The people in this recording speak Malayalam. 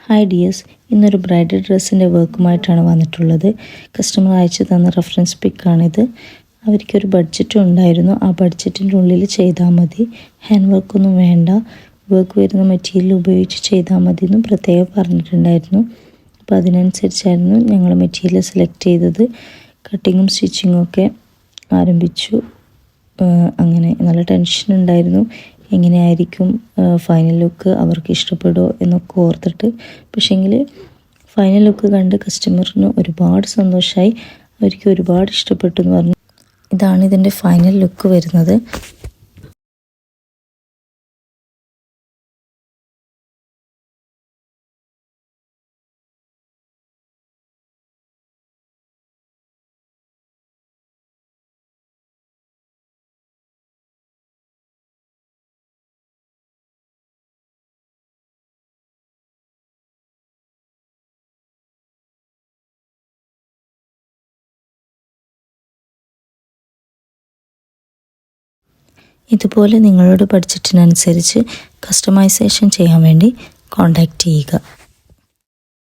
ഹായ് ഡിയേഴ്സ്, ഇന്നൊരു ബ്രൈഡൽ ഡ്രസ്സിൻ്റെ വർക്കുമായിട്ടാണ് വന്നിട്ടുള്ളത്. കസ്റ്റമർ അയച്ചു തന്ന റെഫറൻസ് പിക്കാണിത്. അവർക്കൊരു ബഡ്ജറ്റും ഉണ്ടായിരുന്നു. ആ ബഡ്ജറ്റിൻ്റെ ഉള്ളിൽ ചെയ്താൽ മതി, ഹാൻഡ് വർക്കൊന്നും വേണ്ട, വർക്ക് വരുന്ന മെറ്റീരിയൽ ഉപയോഗിച്ച് ചെയ്താൽ മതി എന്നും പ്രത്യേകം പറഞ്ഞിട്ടുണ്ടായിരുന്നു. അപ്പോൾ അതിനനുസരിച്ചായിരുന്നു ഞങ്ങൾ മെറ്റീരിയൽ സെലക്ട് ചെയ്തത്. കട്ടിങ്ങും സ്റ്റിച്ചിങ്ങും ഒക്കെ ആരംഭിച്ചു. അങ്ങനെ നല്ല ടെൻഷൻ ഉണ്ടായിരുന്നു, എങ്ങനെയായിരിക്കും ഫൈനൽ ലുക്ക്, അവർക്ക് ഇഷ്ടപ്പെടുമോ എന്നൊക്കെ ഓർത്തിട്ട്. പക്ഷേങ്കിൽ ഫൈനൽ ലുക്ക് കണ്ട് കസ്റ്റമറിന് ഒരുപാട് സന്തോഷമായി, അവർക്ക് ഒരുപാട് ഇഷ്ടപ്പെട്ടു എന്ന് പറഞ്ഞു. ഇതാണ് ഇതിൻ്റെ ഫൈനൽ ലുക്ക് വരുന്നത്. ഇതുപോലെ നിങ്ങളുടെ ബഡ്ജറ്റിനനുസരിച്ച് കസ്റ്റമൈസേഷൻ ചെയ്യാൻ വേണ്ടി കോൺടാക്റ്റ് ചെയ്യുക.